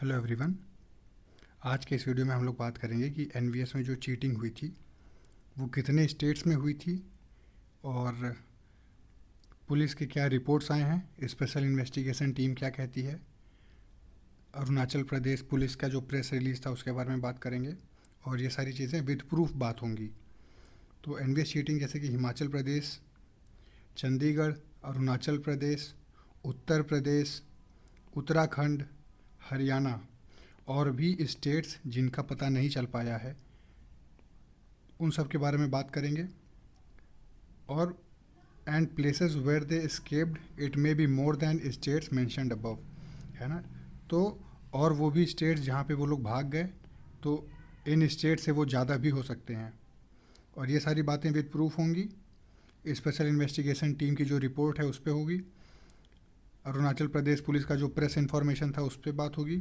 Hello everyone. आज के इस वीडियो में हम लोग बात करेंगे कि एनवीएस में जो चीटिंग हुई थी वो कितने स्टेट्स में हुई थी और पुलिस के क्या रिपोर्ट्स आए हैं, स्पेशल इन्वेस्टिगेशन टीम क्या कहती है, अरुणाचल प्रदेश पुलिस का जो प्रेस रिलीज था उसके बारे में बात करेंगे और ये सारी चीज़ें विद प्रूफ बात होंगी। तो एनवीएस चीटिंग जैसे कि हिमाचल प्रदेश, चंडीगढ़, अरुणाचल प्रदेश, उत्तर प्रदेश, उत्तराखंड, हरियाणा और भी स्टेट्स जिनका पता नहीं चल पाया है उन सब के बारे में बात करेंगे। और and places where they escaped it may be more than states mentioned above, है ना। तो और वो भी स्टेट्स जहाँ पे वो लोग भाग गए, तो इन स्टेट से वो ज़्यादा भी हो सकते हैं और ये सारी बातें विद प्रूफ होंगी। स्पेशल इन्वेस्टिगेशन टीम की जो रिपोर्ट है उस पर होगी, अरुणाचल प्रदेश पुलिस का जो प्रेस इन्फॉर्मेशन था उस पर बात होगी,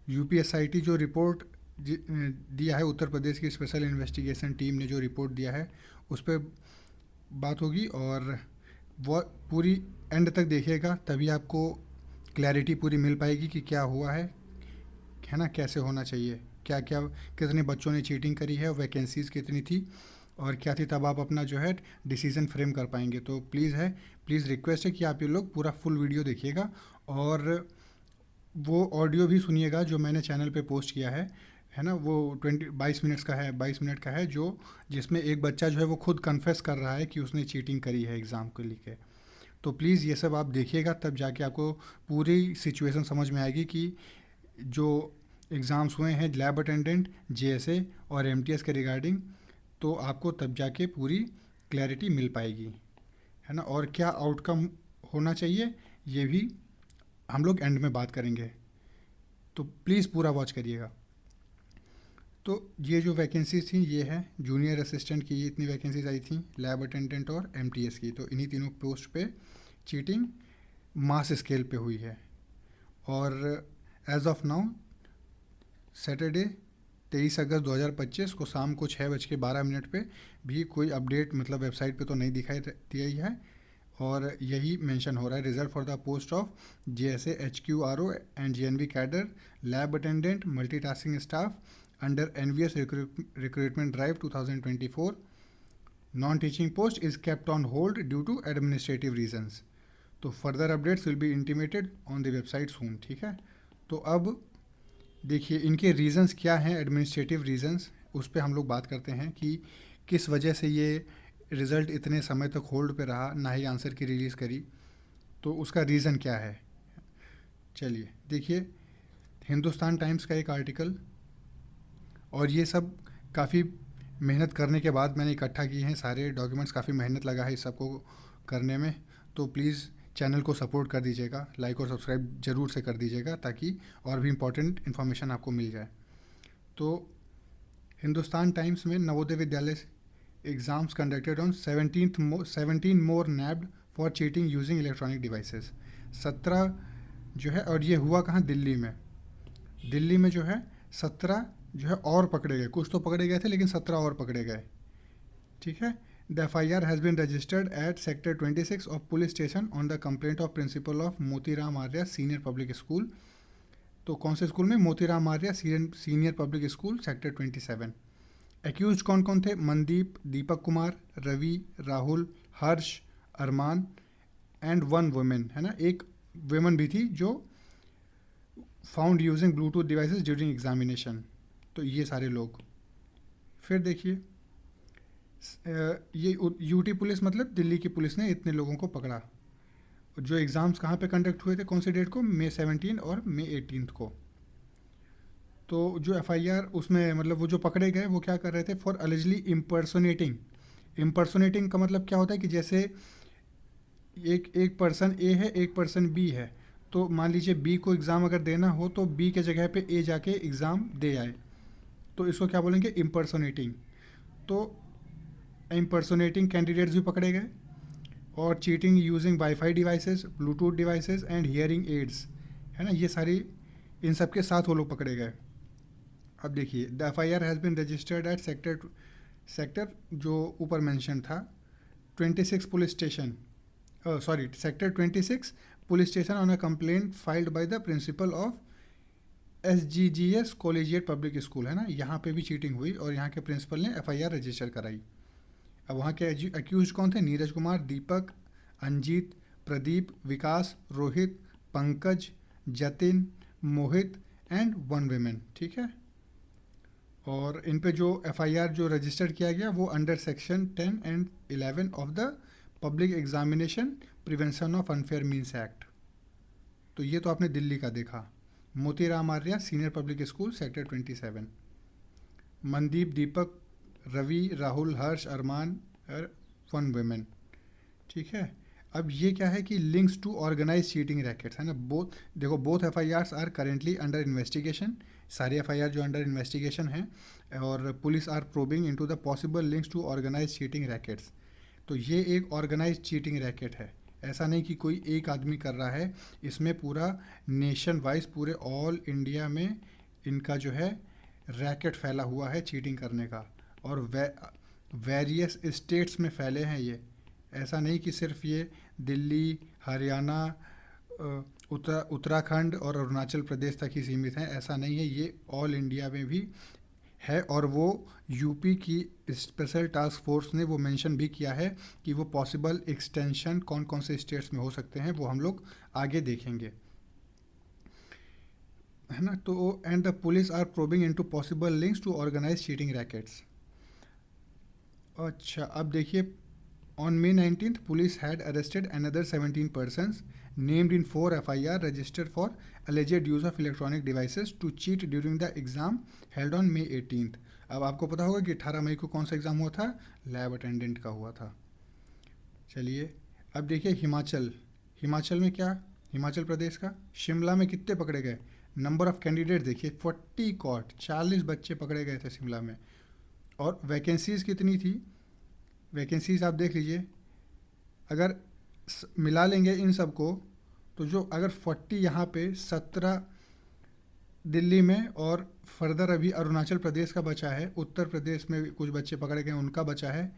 यूपीएसआईटी जो रिपोर्ट दिया है, उत्तर प्रदेश की स्पेशल इन्वेस्टिगेशन टीम ने जो रिपोर्ट दिया है उस पर बात होगी। और वो पूरी एंड तक देखिएगा तभी आपको क्लैरिटी पूरी मिल पाएगी कि क्या हुआ है ना, कैसे होना चाहिए, क्या क्या कितने बच्चों ने चीटिंग करी है, वैकेंसीज़ कितनी थी और क्या थी, तब आप अपना जो है डिसीज़न फ्रेम कर पाएंगे। तो प्लीज़ रिक्वेस्ट है कि आप ये लोग पूरा फुल वीडियो देखिएगा और वो ऑडियो भी सुनिएगा जो मैंने चैनल पे पोस्ट किया है ना। वो 22 मिनट का है जो जिसमें एक बच्चा जो है वो खुद कन्फेस कर रहा है कि उसने चीटिंग करी है एग्ज़ाम को लेके। तो प्लीज़ ये सब आप देखिएगा तब जाके आपको पूरी सिचुएशन समझ में आएगी कि जो एग्ज़ाम्स हुए हैं लैब अटेंडेंट, जेएसए और एमटीएस के रिगार्डिंग, तो आपको तब जाके पूरी क्लैरिटी मिल पाएगी, है ना। और क्या आउटकम होना चाहिए ये भी हम लोग एंड में बात करेंगे, तो प्लीज़ पूरा वॉच करिएगा। तो ये जो वैकेंसीज थी ये है जूनियर असिस्टेंट की, ये इतनी वैकेंसीज आई थी, लैब अटेंडेंट और एमटीएस की। तो इन्हीं तीनों पोस्ट पे चीटिंग मास स्केल पे हुई है। और एज ऑफ नाउ सैटरडे 23 अगस्त 2025 को शाम को 6:12 पे भी कोई अपडेट मतलब वेबसाइट पे तो नहीं दिखाई दी है और यही मेंशन हो रहा है, result for the post of JSA HQRO and GNV cadre lab attendant multitasking staff under NVS recruitment drive 2024 non teaching post is kept on hold due to administrative reasons. तो further updates will be intimated on the website soon, ठीक है। तो अब देखिए इनके reasons क्या हैं, administrative reasons, उस पर हम लोग बात करते हैं कि किस वजह से ये रिज़ल्ट इतने समय तक होल्ड पे रहा, ना ही आंसर की रिलीज़ करी, तो उसका रीज़न क्या है। चलिए देखिए हिंदुस्तान टाइम्स का एक आर्टिकल, और ये सब काफ़ी मेहनत करने के बाद मैंने इकट्ठा किए हैं सारे डॉक्यूमेंट्स, काफ़ी मेहनत लगा है इस सबको करने में। तो प्लीज़ चैनल को सपोर्ट कर दीजिएगा, लाइक और सब्सक्राइब ज़रूर से कर दीजिएगा ताकि और भी इम्पोर्टेंट इन्फॉर्मेशन आपको मिल जाए। तो हिंदुस्तान टाइम्स में Navodaya Vidyalaya exams conducted on 17 more nabbed for cheating using electronic devices. 17 जो है, और ये हुआ कहाँ, दिल्ली में जो है 17 जो है और पकड़े गए, कुछ तो पकड़े गए थे लेकिन 17 और पकड़े गए, ठीक है। The FIR has been registered at sector 26 of police station on the complaint of principal of Motiram Arya senior public school. तो कौन से स्कूल में, Motiram Arya senior public school sector 27। Accused कौन कौन थे, Mandeep, Deepak Kumar, Ravi, Rahul, Harsh, Arman and one women, है ना, एक वुमेन भी थी जो found using Bluetooth devices during examination. तो ये सारे लोग। फिर देखिए ये यूटी पुलिस मतलब दिल्ली की पुलिस ने इतने लोगों को पकड़ा। जो एग्ज़ाम्स कहाँ पे कंडक्ट हुए थे, कौन सी डेट को, मई 17 और मई 18 को। तो जो एफआईआर उसमें मतलब वो जो पकड़े गए वो क्या कर रहे थे, फॉर अलिजली इम्पर्सोनेटिंग का मतलब क्या होता है कि जैसे एक पर्सन ए है, एक पर्सन बी है, तो मान लीजिए बी को एग्ज़ाम अगर देना हो तो बी के जगह पे ए जाके एग्ज़ाम दे आए, तो इसको क्या बोलेंगे, इम्पर्सोनेटिंग। तो इम्पर्सोनेटिंग कैंडिडेट्स भी पकड़े गए और cheating using wifi devices, Bluetooth devices and hearing aids, है ना, ये सारी इन सब के साथ वो लोग पकड़े गए। अब देखिए the FIR has been registered at sector जो ऊपर मेंशन था 26 police station, sector 26 police station on a complaint filed by the principal of SGGS collegiate public school है ना, यहाँ पे भी चीटिंग हुई और यहाँ के प्रिंसिपल ने FIR रजिस्टर कराई। अब वहाँ के अक्यूज कौन थे? नीरज कुमार, दीपक, अंजीत, प्रदीप, विकास, रोहित, पंकज, जतिन, मोहित एंड वन वेमेन। ठीक है, और इन पे जो FIR जो रजिस्टर किया गया वो under section 10 and 11 of the public examination prevention of unfair means act. तो ये तो आपने दिल्ली का देखा। Motiram Arya senior public school sector 27, Mandeep, Deepak, Ravi, Rahul, Harsh, Arman और वन वेमेन। ठीक है, अब ये क्या है कि links to organise cheating rackets है ना। बोथ देखो, both FIRs are currently under investigation. सारे FIR जो अंडर इन्वेस्टिगेशन हैं, और police are probing into the possible links to organise cheating rackets. तो ये एक ऑर्गेनाइज चीटिंग रैकेट है, ऐसा नहीं कि कोई एक आदमी कर रहा है, इसमें पूरा नेशन वाइज पूरे ऑल इंडिया में इनका जो है रैकेट फैला हुआ है चीटिंग करने का, और वेरियस स्टेट्स में फैले हैं ये। ऐसा नहीं कि सिर्फ ये दिल्ली, हरियाणा, उत्तराखंड और अरुणाचल प्रदेश तक ही सीमित हैं, ऐसा नहीं है, ये ऑल इंडिया में भी है। और वो यूपी की स्पेशल टास्क फोर्स ने वो मेंशन भी किया है कि वो पॉसिबल एक्सटेंशन कौन कौन से स्टेट्स में हो सकते हैं, वो हम लोग आगे देखेंगे, है ना। तो and the police are probing into possible links to organise cheating rackets. अच्छा, अब देखिए, on May 19th, police had arrested another 17 persons named in 4 FIR registered for alleged use of electronic devices to cheat during the exam held on May 18th. अब आपको पता होगा कि 18 मई को कौन सा एग्ज़ाम हुआ था? लैब अटेंडेंट का हुआ था। चलिए, अब देखिए हिमाचल में क्या, हिमाचल प्रदेश का शिमला में कितने पकड़े गए? नंबर ऑफ कैंडिडेट देखिए 40 कॉट, 40 बच्चे पकड़े गए थे शिमला में। और वैकेंसीज़ कितनी थी? वैकेंसीज आप देख लीजिए, अगर मिला लेंगे इन सब को तो जो अगर 40 यहाँ पे 17 दिल्ली में, और फर्दर अभी अरुणाचल प्रदेश का बचा है, उत्तर प्रदेश में कुछ बच्चे पकड़े गए उनका बचा है,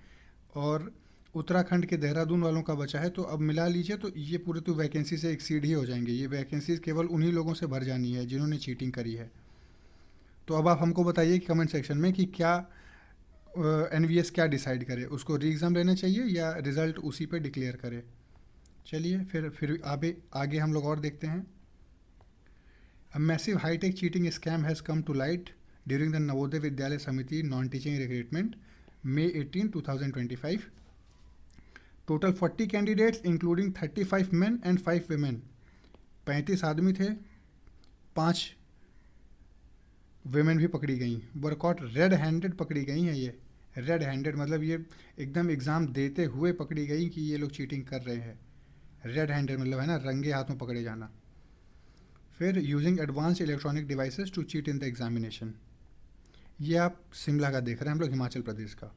और उत्तराखंड के देहरादून वालों का बचा है। तो अब मिला लीजिए तो ये पूरे तो वैकेंसी से एक्सीड ही हो जाएंगे। ये वैकेंसीज केवल उन्हीं लोगों से भर जानी है जिन्होंने चीटिंग करी है। तो अब आप हमको बताइए कि कमेंट सेक्शन में कि क्या NVS क्या डिसाइड करे, उसको री एग्ज़ाम लेना चाहिए या रिज़ल्ट उसी पे डिक्लेयर करे। चलिए फिर आगे हम लोग और देखते हैं। A massive hitech cheating scam has come to light during the Navodaya Vidyalaya Samiti non teaching recruitment May 18, 2025. Total 40 candidates including 35 men and 5 women. 35 आदमी थे, 5 वेमेन भी पकड़ी गई। वर्कआउट रेड हैंडेड पकड़ी गई हैं। ये रेड हैंडेड मतलब ये एकदम एग्ज़ाम देते हुए पकड़ी गई कि ये लोग चीटिंग कर रहे हैं। रेड हैंडेड मतलब है ना, रंगे हाथों पकड़े जाना। फिर using advanced electronic devices to cheat in the examination. ये आप शिमला का देख रहे हैं, हम लोग हिमाचल प्रदेश का।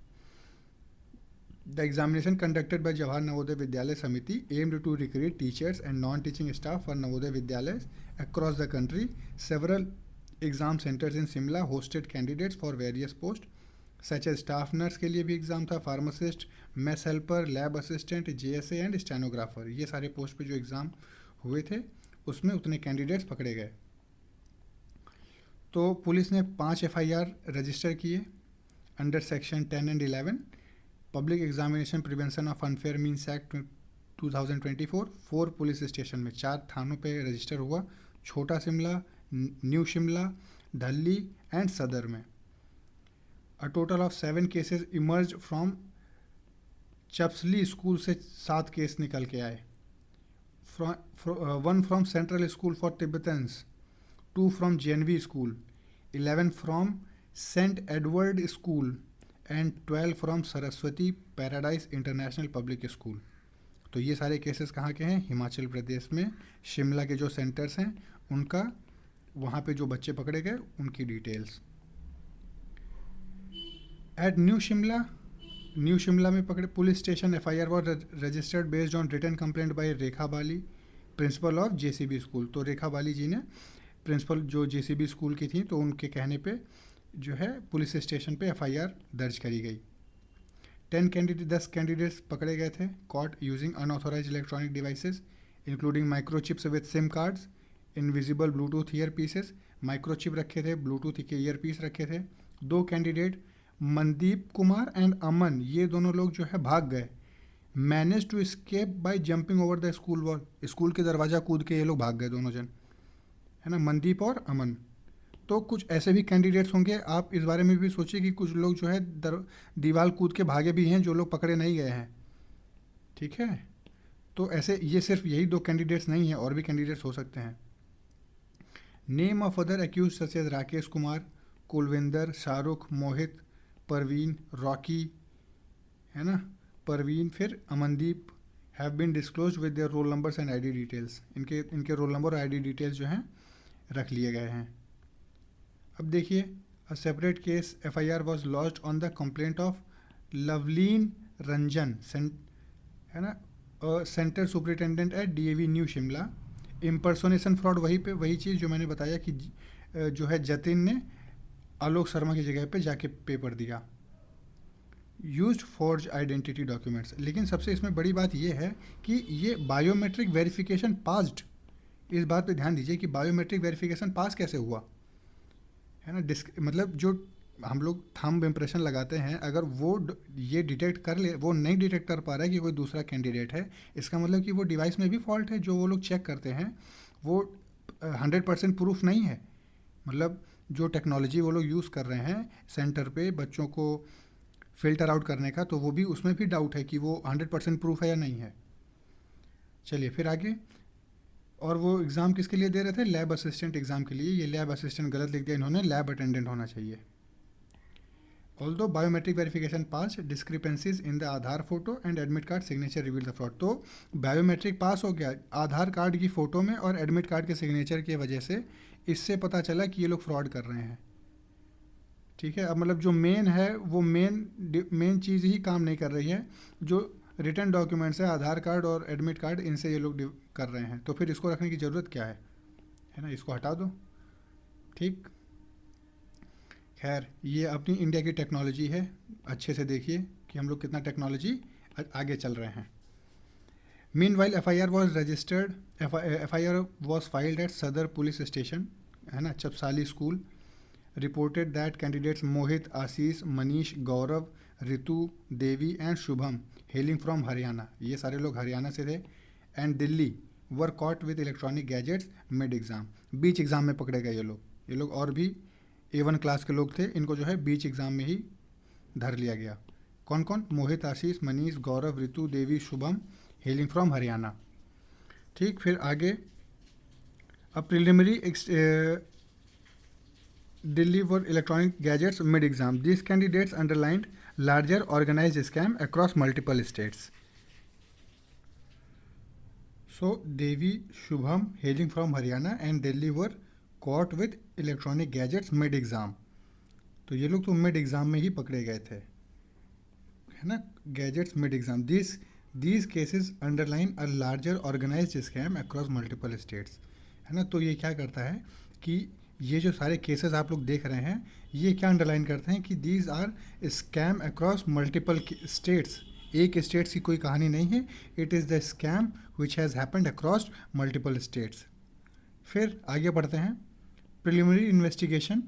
The examination conducted by Jawahar Navodaya Vidyalaya Samiti aimed to recruit teachers and non teaching staff for Navodaya Vidyalaya across the country. Several exam centres in Shimla hosted candidates for various post such as staff nurse के लिए भी एग्ज़ाम था, pharmacist, mess helper, lab assistant, JSA and stenographer. ये सारे post पे जो exam हुए थे उसमें उतने कैंडिडेट्स पकड़े गए। तो पुलिस ने 5 FIR रजिस्टर किए under section 10 and 11 public examination prevention of unfair means act 2024। 4 police station में, 4 थानों पे रजिस्टर हुआ, छोटा शिमला, न्यू शिमला, धल्ली एंड सदर में। A total of 7 cases emerge from Chapsli school से 7 केस निकल के आए। 1 from central school for Tibetans, 2 from JNV school, 11 from Saint Edward school and 12 from Saraswati paradise international public school. तो ये सारे केसेस कहाँ के हैं? हिमाचल प्रदेश में शिमला के जो सेंटर्स हैं उनका, वहाँ पे जो बच्चे पकड़े गए उनकी डिटेल्स। एट न्यू शिमला में पकड़े police station FIR was registered based on written complaint by Rekha Bali, principal of JCB school. तो रेखा बाली जी ने, प्रिंसिपल जो JCB स्कूल की थी, तो उनके कहने पे जो है पुलिस स्टेशन पे FIR दर्ज करी गई। 10 कैंडिडेट्स पकड़े गए थे, caught using unauthorise electronic devices including microchips with SIM cards invisible Bluetooth ear pieces, microchip रखे थे, ब्लूटूथ के ईयर पीस रखे थे। दो कैंडिडेट मनदीप कुमार एंड अमन, ये दोनों लोग जो है भाग गए। Manage to escape by jumping over the school wall, school के दरवाज़ा कूद के ये लोग भाग गए दोनों जन, है ना, मनदीप और अमन। तो कुछ ऐसे भी कैंडिडेट्स होंगे, आप इस बारे में भी सोचिए कि कुछ लोग जो है दीवार कूद के भागे भी हैं, जो लोग पकड़े नहीं गए हैं। ठीक है, तो ऐसे ये सिर्फ यही दो कैंडिडेट्स नहीं हैं, और भी कैंडिडेट्स हो सकते हैं। Name of other accused such as Rakesh Kumar, Kulvinder, Shahrukh, Mohit, Parveen, Rocky, है ना, परवीन, फिर Amandeep, have been disclose with their roll numbers and ID details, इनके रोल नंबर और आईडी डिटेल्स जो हैं रख लिए गए हैं। अब देखिए, a separate case FIR was launched on the complaint of Lovleen Ranjan, है ना, centre superintendent at DAV new Shimla. Impersonation fraud, वही चीज़ जो मैंने बताया कि जो है जतिन ने आलोक शर्मा की जगह पे जाके पेपर दिया। यूज्ड फॉर्ज आइडेंटिटी डॉक्यूमेंट्स, लेकिन सबसे इसमें बड़ी बात यह है कि ये बायोमेट्रिक वेरिफिकेशन पास्ड। इस बात पे ध्यान दीजिए कि बायोमेट्रिक वेरिफिकेशन पास कैसे हुआ, है ना। मतलब जो हम लोग थंब इम्प्रेशन लगाते हैं, अगर वो ये डिटेक्ट कर ले, वो नहीं डिटेक्ट कर पा रहा है कि कोई दूसरा कैंडिडेट है, इसका मतलब कि वो डिवाइस में भी फॉल्ट है। जो वो लोग चेक करते हैं वो 100% प्रूफ नहीं है। मतलब जो टेक्नोलॉजी वो लोग यूज़ कर रहे हैं सेंटर पे बच्चों को फ़िल्टर आउट करने का, तो वो भी उसमें भी डाउट है कि वो 100% प्रूफ है या नहीं है। चलिए फिर आगे। और वो एग्ज़ाम किसके लिए दे रहे थे? लैब असिस्टेंट एग्ज़ाम के लिए। ये लैब असिस्टेंट गलत लिख दिया इन्होंने, लैब अटेंडेंट होना चाहिए। Although biometric verification pass, discrepancies in the Aadhaar photo and admit card signature reveal the fraud. तो बायोमेट्रिक पास हो गया, आधार कार्ड की फ़ोटो में और एडमिट कार्ड के सिग्नेचर की वजह से इससे पता चला कि ये लोग फ्रॉड कर रहे हैं। ठीक है, अब मतलब जो मेन है वो मेन चीज़ ही काम नहीं कर रही है। जो रिटर्न डॉक्यूमेंट्स है, आधार कार्ड और एडमिट कार्ड, इनसे ये लोग कर रहे हैं। तो फिर इसको रखने की ज़रूरत क्या है ना, इसको हटा दो। ठीक, खैर ये अपनी इंडिया की टेक्नोलॉजी है, अच्छे से देखिए कि हम लोग कितना टेक्नोलॉजी आगे चल रहे हैं। Meanwhile FIR was registered, FIR was filed at Sadar police station, है ना, Chapsali school. Reported that candidates Mohit, Ashish, Manish, Gaurav, Ritu, Devi and Shubham hailing from Haryana, ये सारे लोग हरियाणा से थे, and Delhi were caught with electronic gadgets mid exam. बीच एग्ज़ाम में पकड़े गए ये लोग और भी A1 क्लास के लोग थे, इनको जो है बीच एग्ज़ाम में ही धर लिया गया। कौन कौन? Mohit, Ashish, Manish, Gaurav, Ritu, Devi, Shubham, hailing from Haryana. ठीक, फिर आगे। अब preliminary Delhi were electronic gadgets mid exam, this candidates underlined larger organised scam across multiple states. So Devi, Shubham, hailing from Haryana and Delhi were caught with electronic gadgets mid exam. तो ये लोग तो मिड एग्ज़ाम में ही पकड़े गए थे, है ना, gadgets mid exam. These cases underline a larger organised scam across multiple states, है ना। तो ये क्या करता है कि ये जो सारे केसेस आप लोग देख रहे हैं, ये क्या अंडरलाइन करते हैं कि these are scam across multiple states. एक स्टेट्स की कोई कहानी नहीं है, it is the scam which has happened across multiple states. फिर आगे बढ़ते हैं। Preliminary investigation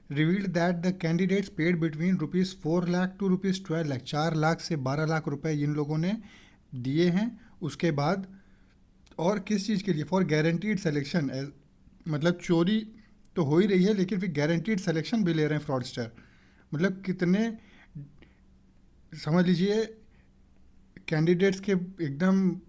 revealed that the candidates paid between ₹4 lakh to ₹12 lakh, 4 lakh से 12 लाख रुपए इन लोगों ने दिए हैं। उसके बाद और किस चीज़ के लिए? फॉर गारंटीड सिलेक्शन, मतलब चोरी तो हो ही रही है, लेकिन फिर गारंटीड सिलेक्शन भी ले रहे हैं फ्रॉडस्टर। मतलब कितने, समझ लीजिए कैंडिडेट्स के एकदम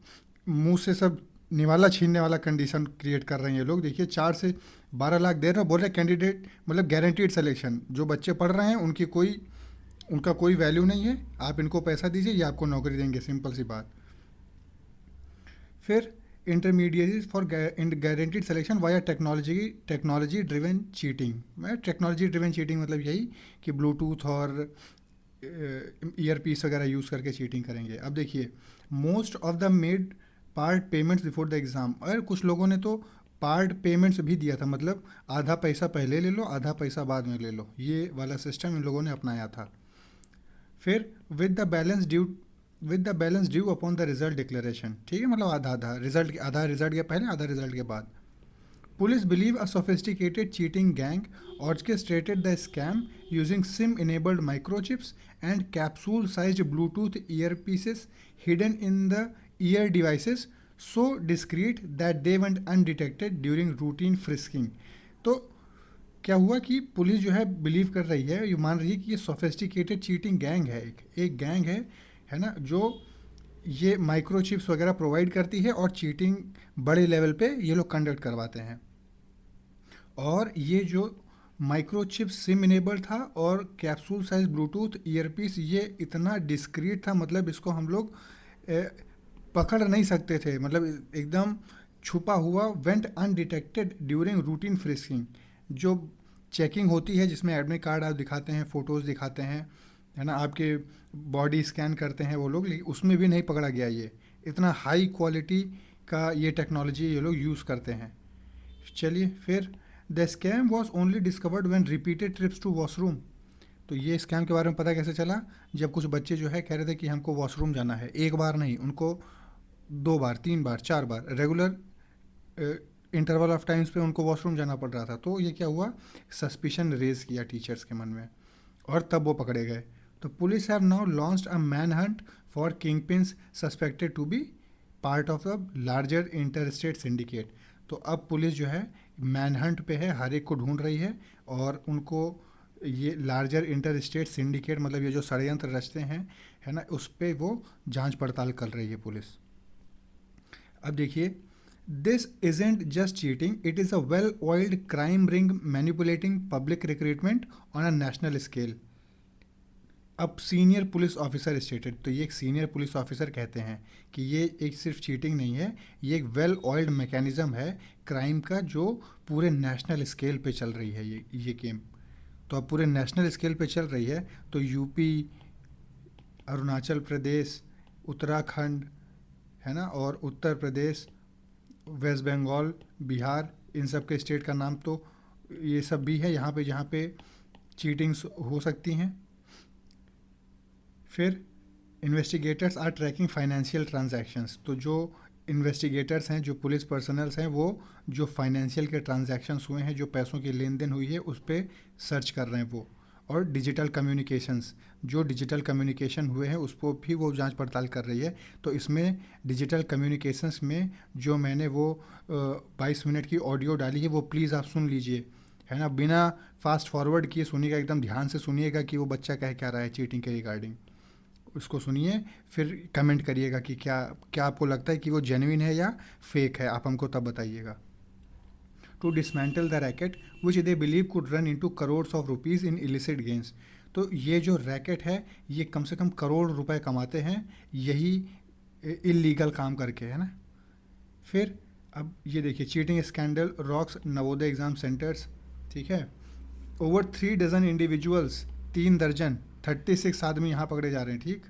मुंह से सब निवाला छीनने वाला कंडीशन क्रिएट कर रहे हैं ये लोग। देखिए 4 से 12 लाख दे रहे हैं, बोल रहे हैं कैंडिडेट, मतलब गारंटीड सिलेक्शन। जो बच्चे पढ़ रहे हैं उनका कोई वैल्यू नहीं है, आप इनको पैसा दीजिए, ये आपको नौकरी देंगे, सिंपल सी बात। फिर intermediate for guaranteed selection via technology driven cheating. Technology driven cheating मतलब यही कि ब्लूटूथ और ईयरपीस वगैरह यूज़ करके चीटिंग करेंगे। अब देखिए, most of the made part payments before the exam. अगर कुछ लोगों ने तो पार्ट पेमेंट्स भी दिया था, मतलब आधा पैसा पहले ले लो, आधा पैसा बाद में ले लो, ये वाला सिस्टम इन लोगों ने अपनाया था। फिर with the balance due upon the result declaration, ठीक है, मतलब आधा रिजल्ट के पहले, आधा रिजल्ट के बाद। Police believe a sophisticated cheating gang orchestrated the scam using SIM enabled microchips and capsule sized Bluetooth earpieces hidden in the ear devices, so discreet that they went undetected during routine frisking. तो क्या हुआ कि police जो है believe कर रही है, ये मान रही है कि ये सोफिस्टिकेटेड चीटिंग गैंग है, एक गैंग है ना, जो ये माइक्रोचिप्स वगैरह प्रोवाइड करती है और चीटिंग बड़े लेवल पे ये लोग कंडक्ट करवाते हैं। और ये जो माइक्रोचिप सिम इनेबल था और कैप्सूल साइज ब्लूटूथ ईयरपीस ये इतना डिस्क्रीट था, मतलब इसको हम लोग पकड़ नहीं सकते थे, मतलब एकदम छुपा हुआ, went undetected during routine frisking. जो चेकिंग होती है जिसमें एडमिट कार्ड आप दिखाते हैं, फ़ोटोज़ दिखाते हैं, है ना, आपके बॉडी स्कैन करते हैं वो लोग, लेकिन उसमें भी नहीं पकड़ा गया। ये इतना हाई क्वालिटी का ये टेक्नोलॉजी ये लोग यूज़ करते हैं। चलिए फिर, the scam was only discovered when repeated trips to washroom. तो ये स्कैम के बारे में पता कैसे चला? जब कुछ बच्चे जो है कह रहे थे कि हमको वॉशरूम जाना है, एक बार नहीं, उनको 2 बार 3 बार 4 बार रेगुलर इंटरवल ऑफ टाइम्स पे उनको वॉशरूम जाना पड़ रहा था। तो ये क्या हुआ, सस्पिशन रेज किया टीचर्स के मन में, और तब वो पकड़े गए। तो police have now launched a man hunt for king pins suspected to be part of a larger inter state syndicate. तो अब पुलिस जो है मैन हंट पे है, हर एक को ढूंढ रही है, और उनको ये लार्जर इंटर स्टेट सिंडिकेट, मतलब ये जो षड्यंत्र रचते हैं, है ना, उस पर वो जांच पड़ताल कर रही है पुलिस। अब देखिए, this isn't just cheating, it is a well oiled crime ring manipulating public recruitment on a national scale. अब सीनियर पुलिस ऑफिसर स्टेटेड, तो ये एक सीनियर पुलिस ऑफिसर कहते हैं कि ये एक सिर्फ चीटिंग नहीं है, ये एक वेल ऑयल्ड मैकेनिज्म है क्राइम का, जो पूरे नेशनल स्केल पे चल रही है ये गेम। तो अब पूरे नेशनल स्केल पे चल रही है, तो यूपी, अरुणाचल प्रदेश, उत्तराखंड, है ना, और उत्तर प्रदेश, वेस्ट बंगाल, बिहार, इन सब के स्टेट का नाम तो ये सब भी है यहाँ पे, जहाँ पे चीटिंग्स हो सकती हैं। फिर investigators are tracking financial transactions, तो जो इन्वेस्टिगेटर्स हैं, जो पुलिस पर्सनल्स हैं, वो जो फाइनेंशियल के ट्रांजैक्शंस हुए हैं, जो पैसों की लेन देन हुई है, उस पर सर्च कर रहे हैं वो। और डिजिटल कम्युनिकेशंस, जो डिजिटल कम्युनिकेशन हुए हैं उस पर भी वो जांच पड़ताल कर रही है। तो इसमें डिजिटल कम्युनिकेशंस में जो मैंने वो 22 मिनट की ऑडियो डाली है, वो प्लीज़ आप सुन लीजिए, है ना, बिना फास्ट फॉरवर्ड किए सुनिएगा, एकदम ध्यान से सुनिएगा कि वो बच्चा कह क्या रहा है चीटिंग के रिगार्डिंग। उसको सुनिए, फिर कमेंट करिएगा कि क्या क्या आपको लगता है कि वो जेन्युइन है या फेक है, आप हमको तब बताइएगा। To dismantle the racket which they believe could run into crores of rupees in illicit games. तो ये जो रैकेट है, ये कम से कम करोड़ रुपए कमाते हैं यही इलीगल काम करके, है ना। फिर अब ये देखिए, cheating scandal rocks Navodaya exam centres, ठीक है। ओवर 3 डजन इंडिविजुअल्स, 3 दर्जन, 36 आदमी यहाँ पकड़े जा रहे हैं, ठीक।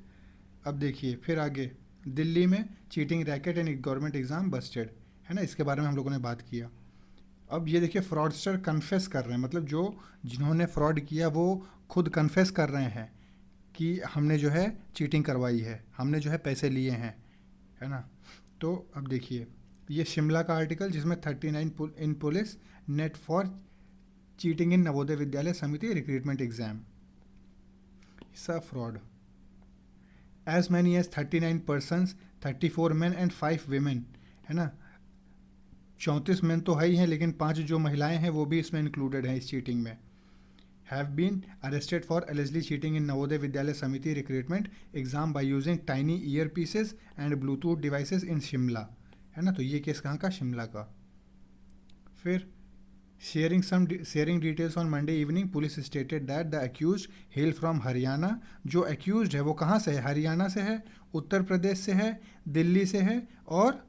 अब देखिए फिर आगे, दिल्ली में cheating racket and government exam Busted, है ना, इसके बारे में हम लोगों ने बात किया। अब ये देखिए, फ्रॉडस्टर कन्फेस कर रहे हैं, मतलब जो जिन्होंने फ्रॉड किया वो खुद कन्फेस कर रहे हैं कि हमने जो है चीटिंग करवाई है, हमने जो है पैसे लिए हैं, है ना। तो अब देखिए, ये शिमला का आर्टिकल जिसमें 39 in police net for cheating in Navodaya Vidyalaya Samiti recruitment exam, सब fraud. As many as 39 persons, 34 man and 5 women, है ना, 34 मैन तो है ही हैं, लेकिन 5 जो महिलाएं हैं वो भी इसमें इंक्लूडेड हैं इस चीटिंग में। Have been arrested for allegedly cheating in Navodaya Vidyalaya Samiti recruitment exam by using tiny ear pieces and Bluetooth devices in Shimla, है ना। तो ये केस कहाँ का? शिमला का। फिर sharing details on Monday evening, police stated that the accused hail from Haryana. जो accused है वो कहाँ से है? हरियाणा से है, उत्तर प्रदेश से है, दिल्ली से है और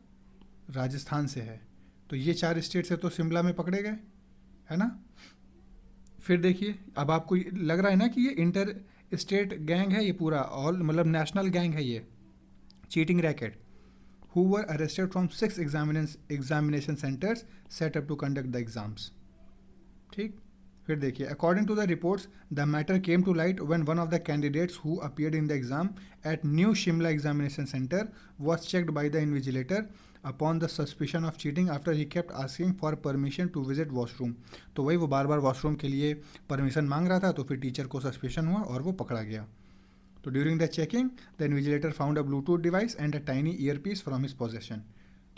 राजस्थान से है। तो ये 4 स्टेट से तो शिमला में पकड़े गए, है ना। फिर देखिए, अब आपको लग रहा है ना कि ये इंटर स्टेट गैंग है, ये पूरा ऑल मतलब नेशनल गैंग है ये cheating racket, who were arrested from 6 examination centers set up to conduct the exams, ठीक। फिर देखिए, according to the reports the matter came to light when one of the candidates who appeared in the exam at New Shimla examination centre was checked by the invigilator upon the suspicion of cheating after he kept asking for permission to visit washroom. तो वही वो बार बार washroom के लिए permission मांग रहा था, तो फिर टीचर को सस्पिशन हुआ और वो पकड़ा गया। तो during the checking the invigilator found a Bluetooth device and a tiny ear piece from his possession.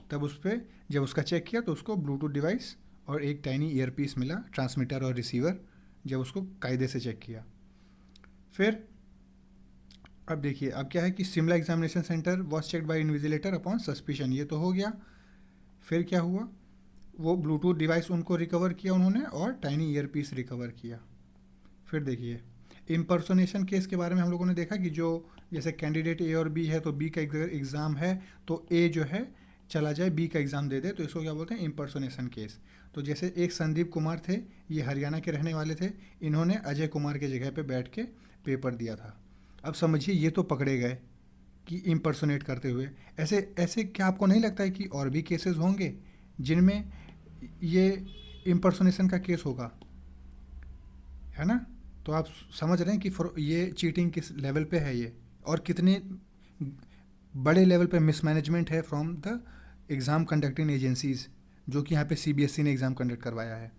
तब उस पर जब उसका चेक किया तो उसको ब्लूटूथ डिवाइस और एक टाइनी ईयर पीस मिला, ट्रांसमीटर और रिसीवर, जब उसको कायदे से चेक किया। फिर अब देखिए, अब क्या है कि Shimla examination centre was checked by invigilator upon suspicion, ये तो हो गया। फिर क्या हुआ, वो ब्लूटूथ डिवाइस उनको रिकवर किया उन्होंने और टाइनी ईयर पीस रिकवर किया। फिर देखिए, इम्पर्सोनेशन केस के बारे में हम लोगों ने देखा कि जो जैसे कैंडिडेट ए और बी है, तो बी का एग्ज़ाम है तो ए जो है चला जाए बी का एग्ज़ाम दे दे, तो इसको क्या बोलते हैं, इम्पर्सोनेशन केस। तो जैसे एक संदीप कुमार थे, ये हरियाणा के रहने वाले थे, इन्होंने अजय कुमार के जगह पे बैठ के पेपर दिया था। अब समझिए, ये तो पकड़े गए कि इम्पर्सोनेट करते हुए। ऐसे ऐसे क्या आपको नहीं लगता है कि और भी केसेस होंगे जिनमें ये इम्पर्सोनेशन का केस होगा, है ना? तो आप समझ रहे हैं कि ये चीटिंग किस लेवल पे है ये, और कितने बड़े लेवल पे मिसमैनेजमेंट है from the exam conducting agencies, जो कि यहाँ पे सीबीएसई ने एग्ज़ाम कंडक्ट करवाया है।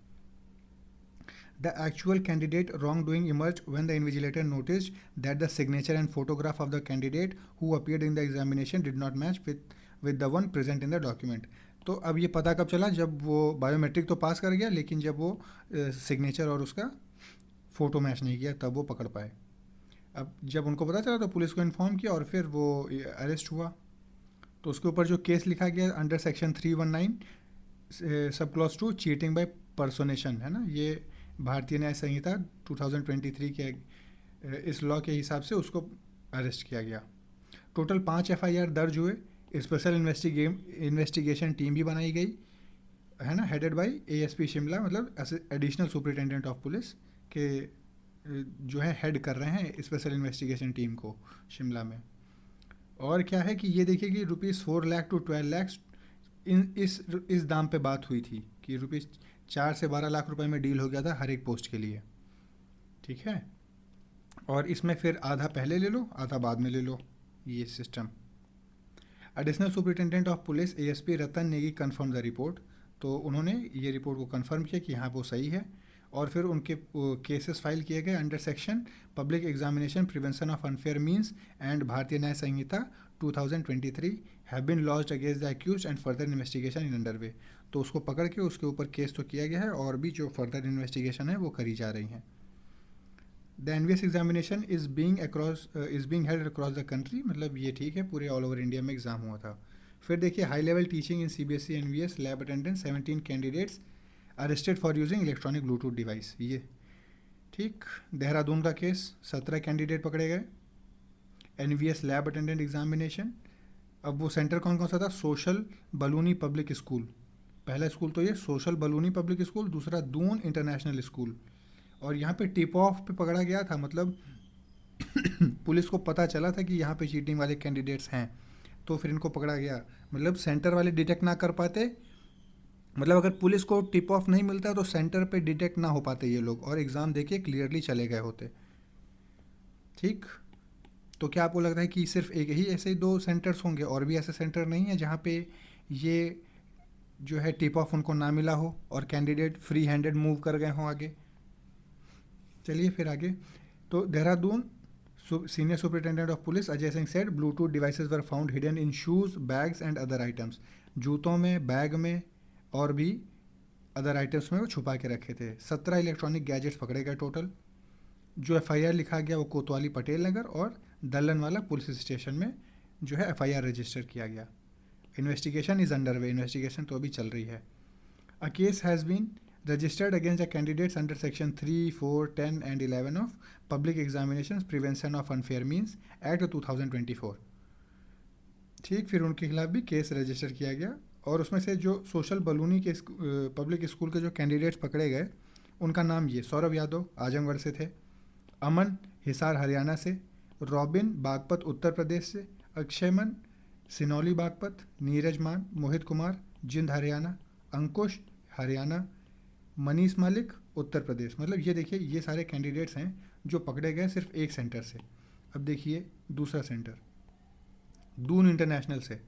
The actual candidate wrongdoing emerged when the invigilator noticed that the signature and photograph of the candidate who appeared in the examination did not match with the one present in the document. तो अब ये पता कब चला, जब वो biometric तो पास कर गया, लेकिन जब वो सिग्नेचर और उसका फ़ोटो मैच नहीं किया, तब वो पकड़ पाए। अब जब उनको पता चला तो पुलिस को इन्फॉर्म किया और फिर वो अरेस्ट हुआ। तो उसके ऊपर जो केस लिखा गया under section 319 sub clause 2 cheating bye पर्सोनेशन, है ना, ये भारतीय न्याय संहिता 2023 के इस लॉ के हिसाब से उसको अरेस्ट किया गया। टोटल 5 एफआईआर दर्ज हुए। स्पेशल इन्वेस्टिगेशन टीम भी बनाई गई, है ना, हेडेड बाय एएसपी शिमला, मतलब एडिशनल सुपरिटेंडेंट ऑफ पुलिस के जो है हेड कर रहे हैं स्पेशल इन्वेस्टिगेशन टीम को शिमला में। और क्या है कि ये देखिए कि ₹4 लाख to 12 लाख इस दाम पे बात हुई थी कि ₹4 से 12 लाख रुपए में डील हो गया था हर एक पोस्ट के लिए, ठीक है। और इसमें फिर आधा पहले ले लो आधा बाद में ले लो, ये system. Additional superintendent of police ASP Ratan Negi confirm the report. तो उन्होंने ये रिपोर्ट को कंफर्म किया कि हाँ वो सही है, और फिर उनके केसेस फाइल किए गए under section public examination prevention of unfair means and Bharatiya Nyaya Sanhita 2023 have been launched against the accused and further investigation in underway. तो उसको पकड़ के उसके ऊपर केस तो किया गया है और भी जो फर्दर इन्वेस्टिगेशन है वो करी जा रही हैं। The NVS examination is being held across the country, मतलब ये ठीक है, पूरे ऑल ओवर इंडिया में एग्जाम हुआ था। फिर देखिए, high level teaching in CBSE NVS lab attendant 17 candidates arrested for using electronic Bluetooth device, ये ठीक। देहरादून का केस 17 कैंडिडेट पकड़े गए एनवीएस लैब अटेंडेंट एग्जामिनेशन। अब वो सेंटर कौन कौन सा था, सोशल बलूनी पब्लिक स्कूल, पहला स्कूल तो ये सोशल बलूनी पब्लिक स्कूल, दूसरा दून इंटरनेशनल स्कूल। और यहाँ पे टिप ऑफ पे पकड़ा गया था, मतलब पुलिस को पता चला था कि यहाँ पे चीटिंग वाले कैंडिडेट्स हैं, तो फिर इनको पकड़ा गया। मतलब सेंटर वाले डिटेक्ट ना कर पाते, मतलब अगर पुलिस को टिप ऑफ नहीं मिलता तो सेंटर पे डिटेक्ट ना हो पाते ये लोग, और एग्ज़ाम देके क्लियरली चले गए होते, ठीक। तो क्या आपको लगता है कि सिर्फ एक ही ऐसे 2 सेंटर्स होंगे, और भी ऐसे सेंटर नहीं है जहाँ पे ये जो है टिप ऑफ उनको ना मिला हो और कैंडिडेट फ्री हैंडेड मूव कर गए हों आगे? चलिए फिर आगे। तो Dehradun senior superintendent of police Ajay Singh said Bluetooth devices were found hidden in shoes bags and other items. जूतों में, बैग में और भी अदर आइटम्स में वो छुपा के रखे थे। 17 इलेक्ट्रॉनिक गैजेट्स पकड़े गए टोटल। जो एफआईआर लिखा गया वो कोतवाली पटेल नगर और दल्लनवाला पुलिस स्टेशन में जो है एफआईआर रजिस्टर किया गया। Investigation is under way, investigation तो अभी चल रही है। A case has been registered against the candidates under section 3, 4, 10 and 11 of public examination prevention of unfair means act 2024, ठीक। फिर उनके खिलाफ भी केस रजिस्टर किया गया, और उसमें से जो सोशल बलूनी के पब्लिक स्कूल के जो कैंडिडेट्स पकड़े गए उनका नाम ये सौरभ यादव आजमगढ़ से थे, अमन हिसार हरियाणा से, रॉबिन बागपत उत्तर प्रदेश से, अक्षयमन सिनौली बागपत, नीरज मान मोहित कुमार जिंद हरियाणा, अंकुश हरियाणा, मनीष मालिक उत्तर प्रदेश। मतलब ये देखिए, ये सारे कैंडिडेट्स हैं जो पकड़े गए सिर्फ एक सेंटर से। अब देखिए दूसरा सेंटर दून इंटरनेशनल से,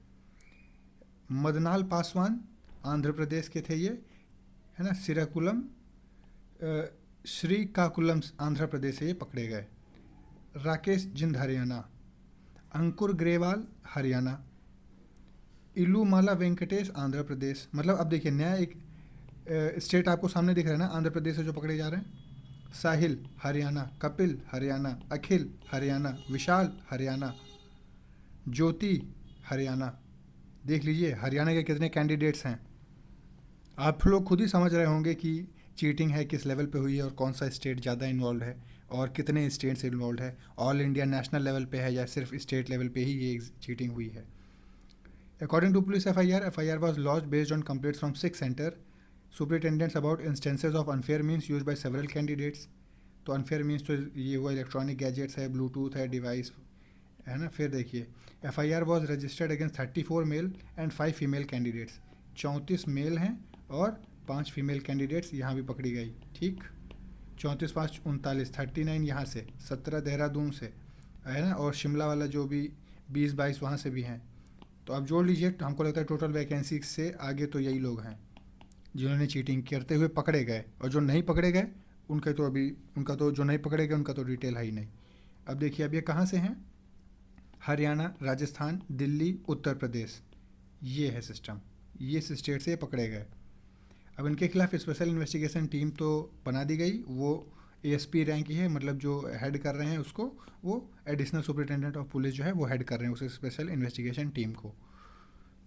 मदनाल पासवान आंध्र प्रदेश के थे ये, है ना। सिराकुलम श्रीकाकुलम आंध्र प्रदेश से ये पकड़े गए। राकेश जिंद हरियाणा, अंकुर ग्रेवाल हरियाणा, इलूमाला वेंकटेश आंध्र प्रदेश। मतलब अब देखिए नया एक स्टेट आपको सामने दिख रहा है ना, आंध्र प्रदेश से जो पकड़े जा रहे हैं। साहिल हरियाणा, कपिल हरियाणा, अखिल हरियाणा, विशाल हरियाणा, ज्योति हरियाणा। देख लीजिए हरियाणा के कितने कैंडिडेट्स हैं। आप लोग खुद ही समझ रहे होंगे कि चीटिंग है किस लेवल पे हुई है और कौन सा स्टेट ज़्यादा इन्वॉल्व है और कितने स्टेट्स इन्वॉल्व है, ऑल इंडिया नेशनल लेवल पे है या सिर्फ स्टेट लेवल पे ही ये चीटिंग हुई है। According to police FIR was launched based on complaints from 6 centre superintendents about instances of unfair means use by several candidates. तो अनफेयर मीन्स तो ये हुआ इलेक्ट्रॉनिक गैजेट्स है, ब्लूटूथ है, डिवाइस है ना। फिर देखिए FIR was registered against 34 male and 5 female candidates. 34 male हैं और 5 फीमेल कैंडिडेट्स यहाँ भी पकड़ी गई। ठीक, 34 5 39, 39 यहाँ से, 17 देहरादून से, है ना। और शिमला वाला जो भी 20-22 वहाँ से भी हैं। तो आप जोड़ लीजिए, तो हमको लगता है टोटल वैकेंसी से आगे तो यही लोग हैं जिन्होंने चीटिंग करते हुए पकड़े गए। और जो नहीं पकड़े गए उनका तो जो नहीं पकड़े गए उनका तो डिटेल है ही नहीं। अब देखिए अब ये कहाँ से हैं, हरियाणा, राजस्थान, दिल्ली, उत्तर प्रदेश, ये है सिस्टम। ये इस स्टेट से पकड़े गए। अब इनके खिलाफ स्पेशल इन्वेस्टिगेशन टीम तो बना दी गई, वो एएसपी रैंक की है, मतलब जो हेड कर रहे हैं उसको वो एडिशनल सुपरिटेंडेंट ऑफ पुलिस जो है वो हेड कर रहे हैं उस स्पेशल इन्वेस्टिगेशन टीम को।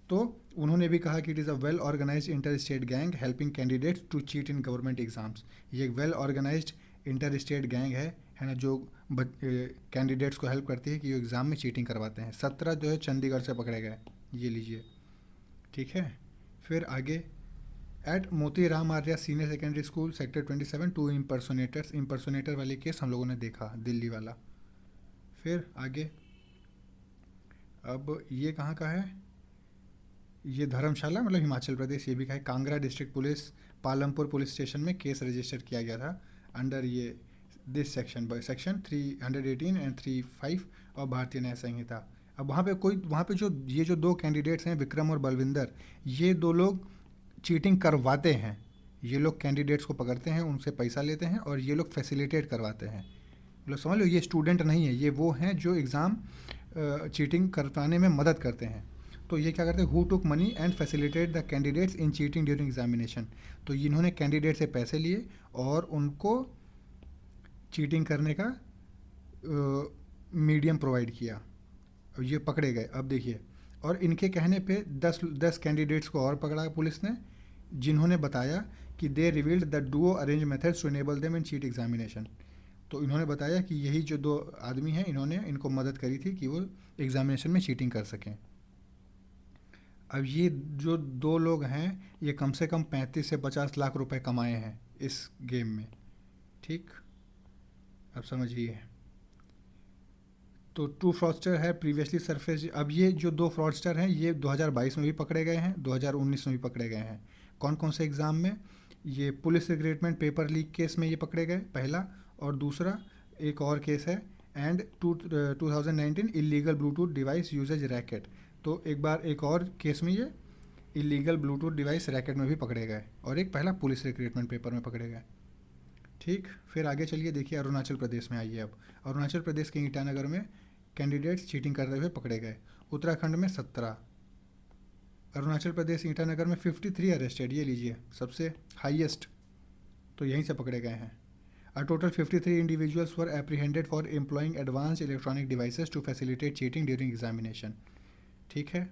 तो उन्होंने भी कहा कि it is a well organised inter state gang helping candidates to cheat in government exams. ये एक well organised inter state gang है ना, जो कैंडिडेट्स को हेल्प करती है कि वो एग्ज़ाम में चीटिंग करवाते हैं। 17 जो है चंडीगढ़ से पकड़े गए, ये लीजिए। ठीक है, फिर आगे एट मोती Ram Arya senior secondary school sector 27 2 इम्पर्सोनेटर वाली केस हम लोगों ने देखा, दिल्ली वाला। फिर आगे अब ये कहाँ का है, ये धर्मशाला मतलब हिमाचल प्रदेश। ये भी कहा है Kangra district police Palampur police station में केस रजिस्टर किया गया था अंडर ये दिस सेक्शन सेक्शन 318 एंड 35 और भारतीय न्याय संहिता। अब वहाँ पे जो ये जो 2 कैंडिडेट्स हैं विक्रम और बलविंदर, ये 2 लोग चीटिंग करवाते हैं। ये लोग कैंडिडेट्स को पकड़ते हैं, उनसे पैसा लेते हैं और ये लोग फैसिलिटेट करवाते हैं। मतलब समझ लो ये स्टूडेंट नहीं है, ये वो हैं जो एग्ज़ाम चीटिंग करवाने में मदद करते हैं। तो ये क्या करते हैं, who took money and facilitate the candidates in cheating during examination. तो इन्होंने कैंडिडेट से पैसे लिए और उनको चीटिंग करने का मीडियम प्रोवाइड किया। और ये पकड़े गए। अब देखिए, और इनके कहने पे 10 कैंडिडेट्स को और पकड़ा पुलिस ने, जिन्होंने बताया कि they revealed the duo arrange methods to enable them in cheat examination. तो इन्होंने बताया कि यही जो 2 आदमी हैं इन्होंने इनको मदद करी थी कि वो एग्जामिनेशन में चीटिंग कर सकें। अब ये जो 2 लोग हैं ये कम से कम 35 से 50 लाख रुपए कमाए हैं इस गेम में। ठीक, अब समझिए। तो 2 फ्रॉडस्टर है प्रीवियसली सरफेस। अब ये जो 2 फ्रॉडस्टर हैं ये 2022 में भी पकड़े गए हैं, 2019 में भी पकड़े गए हैं। कौन कौन से एग्ज़ाम में, ये police recruitment paper leak case में ये पकड़े गए पहला, और दूसरा एक और केस है and 2019 illegal Bluetooth device usages racket. तो एक और केस में ये इलीगल ब्लूटूथ डिवाइस रैकेट में भी पकड़े गए, और एक पहला पुलिस रिक्रूटमेंट पेपर में पकड़े गए। ठीक, फिर आगे चलिए देखिए अरुणाचल प्रदेश में आइए। अब अरुणाचल प्रदेश के ईटानगर में कैंडिडेट्स चीटिंग करते हुए पकड़े गए। उत्तराखंड में 17, अरुणाचल प्रदेश ईटानगर में 53 अरेस्टेड। ये लीजिए सबसे हाईएस्ट, तो यहीं से पकड़े गए हैं। A total 53 individuals were apprehended for employing advance electronic devices to facilitate cheating during examination. ठीक है,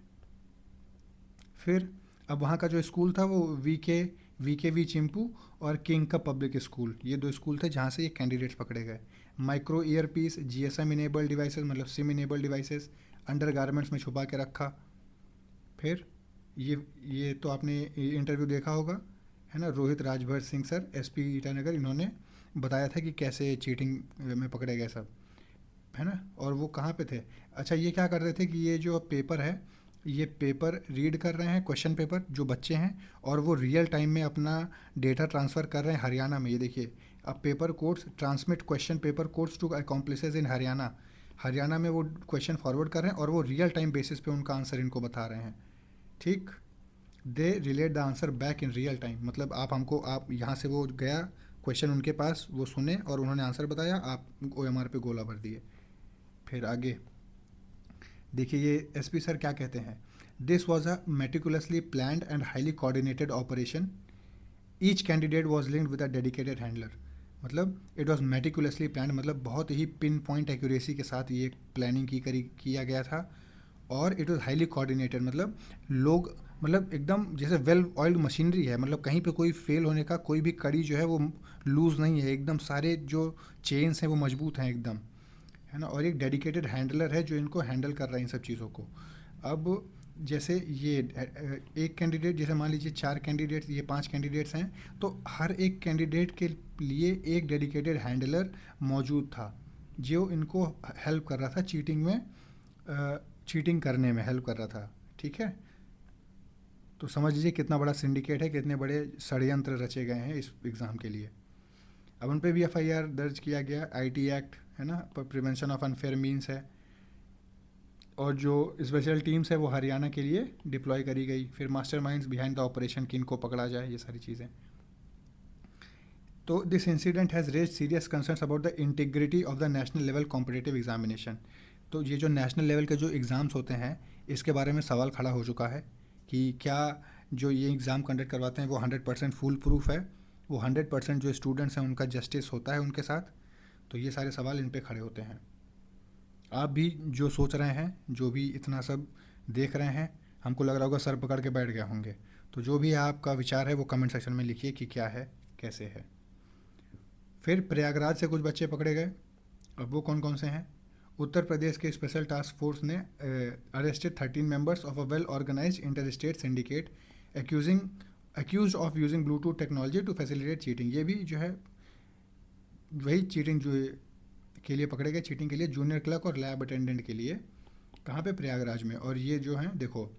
फिर अब वहाँ का जो स्कूल था वो वी चिंपू और किंग का पब्लिक स्कूल, ये 2 स्कूल थे जहाँ से ये कैंडिडेट्स पकड़े गए। Micro ear piece, GSM enabled devices मतलब SIM enabled devices under garments में छुपा के रखा। फिर ये तो आपने इंटरव्यू देखा होगा, है ना, रोहित राजभर सिंह सर SP ईटानगर, इन्होंने बताया था कि कैसे चीटिंग में पकड़े गए सब, है ना। और वो कहाँ पे थे, अच्छा ये क्या कर रहे थे कि ये जो पेपर है ये पेपर रीड कर रहे हैं, क्वेश्चन पेपर जो बच्चे हैं, और वो रियल टाइम में अपना डेटा ट्रांसफ़र कर रहे हैं हरियाणा में। ये देखिए, अब paper codes transmit question paper codes to accomplices in Haryana में वो क्वेश्चन फॉरवर्ड कर रहे हैं और वो रियल टाइम बेसिस पे उनका आंसर इनको बता रहे हैं। ठीक, they relate the answer back in real time, मतलब आप यहाँ से वो गया क्वेश्चन उनके पास, वो सुने और उन्होंने आंसर बताया, आप OMR पे गोला भर दिए। फिर आगे देखिए ये एसपी सर क्या कहते हैं। This was a meticulously planned and highly coordinated operation, each candidate was linked with a dedicated handler. मतलब इट वॉज मेटिकुलसली प्लान, मतलब बहुत ही पिन पॉइंट एक्यूरेसी के साथ ये प्लानिंग किया गया था। और इट वॉज हाईली कोऑर्डिनेटेड, मतलब लोग, मतलब एकदम जैसे वेल ऑयल्ड मशीनरी है, मतलब कहीं पे कोई फेल होने का कोई भी कड़ी जो है वो लूज़ नहीं है, एकदम सारे जो चेन्स हैं वो मजबूत हैं एकदम, है ना। और एक डेडिकेटेड हैंडलर है जो इनको हैंडल कर रहा है इन सब चीज़ों को। अब जैसे ये एक कैंडिडेट, जैसे मान लीजिए 4 कैंडिडेट्स, ये 5 कैंडिडेट्स हैं, तो हर एक कैंडिडेट के लिए एक डेडिकेटेड हैंडलर मौजूद था जो इनको हेल्प कर रहा था चीटिंग में, चीटिंग करने में हेल्प कर रहा था। ठीक है, तो समझ लीजिए कितना बड़ा सिंडिकेट है, कितने बड़े षड्यंत्र रचे गए हैं इस एग्ज़ाम के लिए। अब उन पर भी FIR दर्ज किया गया, IT एक्ट है ना, प्रिवेंशन ऑफ अनफेयर मीन्स है। और जो स्पेशल टीम्स है वो हरियाणा के लिए डिप्लॉय करी गई। फिर मास्टरमाइंड्स बिहाइंड द ऑपरेशन, किन को पकड़ा जाए, ये सारी चीज़ें। तो this incident has raise serious concerns about the integrity of the national level competitive examination. तो ये जो नेशनल लेवल के जो एग्ज़ाम्स होते हैं इसके बारे में सवाल खड़ा हो चुका है कि क्या जो ये एग्ज़ाम कंडक्ट करवाते हैं वो 100% फुल प्रूफ है, वो 100% जो स्टूडेंट्स हैं उनका जस्टिस होता है उनके साथ। तो ये सारे सवाल इन पे खड़े होते हैं। आप भी जो सोच रहे हैं, जो भी इतना सब देख रहे हैं, हमको लग रहा होगा सर पकड़ के बैठ गए होंगे। तो जो भी आपका विचार है वो कमेंट सेक्शन में लिखिए कि क्या है, कैसे है। फिर प्रयागराज से कुछ बच्चे पकड़े गए। अब वो कौन कौन से हैं। उत्तर प्रदेश के स्पेशल टास्क फोर्स ने arrested 13 members of a well organised inter state syndicate accuse of using Bluetooth technology to facilitate cheating. ये भी जो है वही चीटिंग जो के लिए पकड़े गए, चीटिंग के लिए, जूनियर क्लर्क और लैब अटेंडेंट के लिए। कहाँ पे, प्रयागराज में। और ये जो हैं देखो,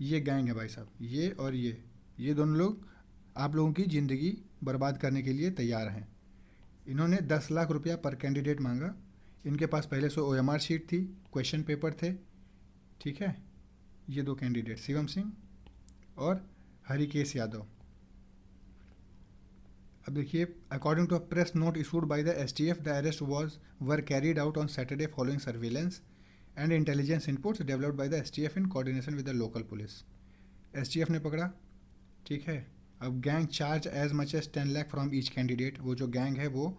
ये गैंग है भाई साहब, ये और ये दोनों लोग आप लोगों की ज़िंदगी बर्बाद करने के लिए तैयार हैं। इन्होंने 10 लाख रुपया पर कैंडिडेट मांगा। इनके पास पहले से OMR शीट थी, क्वेश्चन पेपर थे। ठीक है, ये 2 कैंडिडेट शिवम सिंह और हरिकेश यादव। अब देखिए, according to a press note issued by the STF, the arrest were carried out on Saturday following surveillance and intelligence inputs developed by the STF in coordination with the local police. STF ने पकड़ा। ठीक है, अब gang charge as much as 10 lakh from each candidate. वो जो gang है वो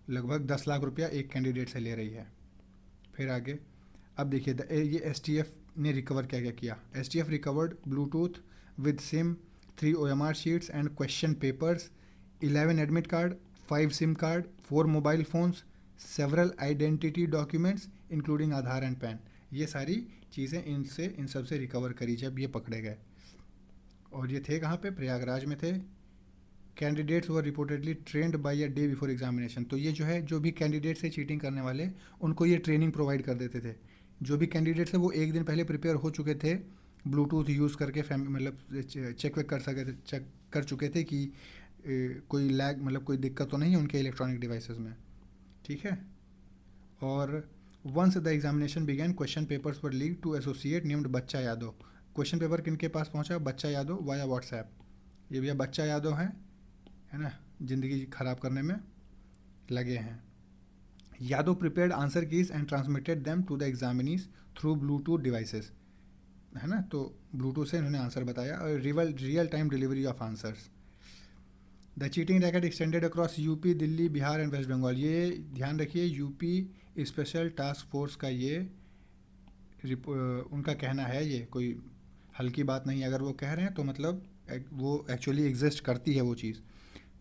लगभग 10 लाख रुपया एक कैंडिडेट से ले रही है। फिर आगे, अब देखिए ये STF ने रिकवर क्या क्या किया। STF recovered Bluetooth with SIM, 3 OMR sheets and question papers, 11 admit card, 5 SIM card, 4 mobile phones, several identity documents including Aadhaar and pan. ये सारी चीज़ें इन सब से रिकवर करी जब ये पकड़े गए। और ये थे कहाँ पे, प्रयागराज में थे। Candidates were reportedly trained by a day before examination. तो ये जो है, जो भी कैंडिडेट्स है चीटिंग करने वाले, उनको ये ट्रेनिंग प्रोवाइड कर देते थे। जो भी कैंडिडेट्स है वो एक दिन पहले प्रिपेयर हो चुके थे, ब्लूटूथ यूज़ करके मतलब चेक वेक कर सके थे, चेक कर चुके थे कि कोई लैग, मतलब कोई दिक्कत तो नहीं है उनके इलेक्ट्रॉनिक डिवाइसेस में। ठीक है, और once the examination began, question papers were leaked to associate named Bachcha Yadav. Question paper किन के पास पहुंचा, बच्चा यादव वाया व्हाट्सएप। ये भैया बच्चा यादव हैं, है ना, ज़िंदगी ख़राब करने में लगे हैं। Yadav prepared answer keys and transmitted them to the examinees through Bluetooth devices, है ना। तो ब्लूटूथ से इन्होंने आंसर बताया और real time delivery of answers. The cheating racket extended across UP, Delhi, Bihar and West Bengal. ये ध्यान रखिए, यूपी स्पेशल टास्क फोर्स का ये उनका कहना है, ये कोई हल्की बात नहीं। अगर वो कह रहे हैं तो मतलब वो एक्चुअली एग्जिस्ट करती है वो चीज़।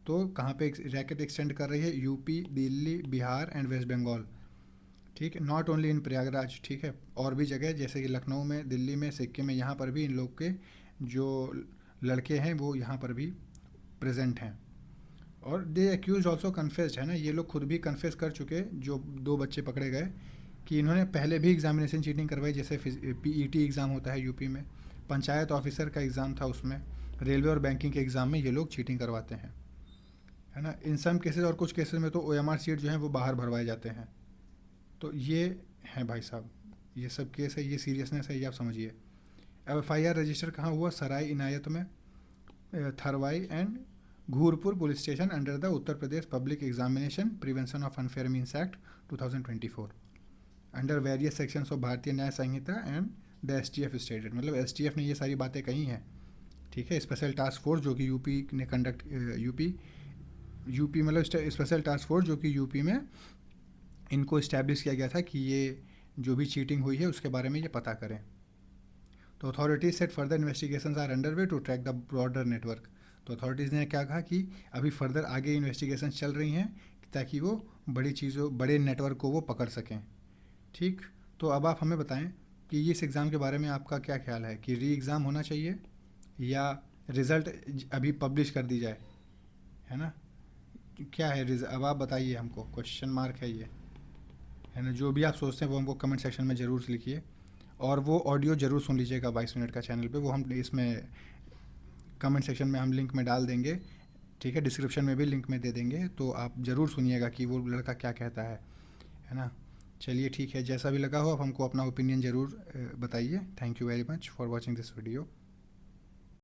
तो कहाँ पे रैकेट एक्सटेंड कर रही है, यूपी, दिल्ली, बिहार एंड वेस्ट बंगाल। ठीक है, नॉट ओनली इन प्रयागराज। ठीक है, और भी जगह जैसे कि लखनऊ में, दिल्ली में, सिक्किम में, यहाँ पर भी इन लोग के जो लड़के हैं वो यहाँ पर भी प्रेजेंट हैं। और दे एक्यूज ऑल्सो कन्फेस्ड, है ना, ये लोग खुद भी कन्फेस कर चुके, जो 2 बच्चे पकड़े गए, कि इन्होंने पहले भी एग्जामिनेशन चीटिंग करवाई। जैसे PET एग्ज़ाम होता है यूपी में, पंचायत ऑफिसर का एग्ज़ाम था उसमें, रेलवे और बैंकिंग के एग्ज़ाम में ये लोग चीटिंग करवाते हैं, है ना। इन सम केसेस, और कुछ केसेस में तो OMR शीट जो है वो बाहर भरवाए जाते हैं। तो ये हैं भाई साहब, ये सब केस है, ये सीरियसनेस है, ये आप समझिए। अब FIR रजिस्टर कहाँ हुआ, सराय इनायत में। Tharwai and Ghurpur police station under the Uttar Pradesh public examination prevention of unfair means act 2024 under various sections of Bharatiya Nyaya Sanhita and the STF stated, मतलब एसटीएफ ने ये सारी बातें कही हैं, ठीक है। स्पेशल टास्क फोर्स जो कि यूपी ने कंडक्ट यूपी मतलब स्पेशल टास्क फोर्स जो कि यूपी में इनको इस्टेब्लिश किया गया था कि ये जो भी चीटिंग हुई है उसके बारे में ये पता करें। तो authorities set further investigation are under way to track the broader network. तो अथॉरिटीज़ ने क्या कहा कि अभी फर्दर आगे इन्वेस्टिगेशन चल रही हैं ताकि वो बड़ी चीज़ों बड़े नेटवर्क को वो पकड़ सकें, ठीक। तो अब आप हमें बताएं कि इस एग्ज़ाम के बारे में आपका क्या ख्याल है कि री एग्ज़ाम होना चाहिए या रिज़ल्ट अभी पब्लिश कर दी जाए, है ना। क्या है अब आप बताइए हमको, क्वेश्चन मार्क है ये, है ना। जो भी आप सोचते हैं वो हमको कमेंट सेक्शन में ज़रूर लिखिए और वो ऑडियो ज़रूर सुन लीजिएगा 22 मिनट का चैनल पे, वो हम इसमें कमेंट सेक्शन में हम लिंक में डाल देंगे, ठीक है। डिस्क्रिप्शन में भी लिंक में दे देंगे, तो आप ज़रूर सुनिएगा कि वो लड़का क्या कहता है ना। चलिए ठीक है, जैसा भी लगा हो आप हमको अपना ओपिनियन ज़रूर बताइए। Thank you very much for watching this video.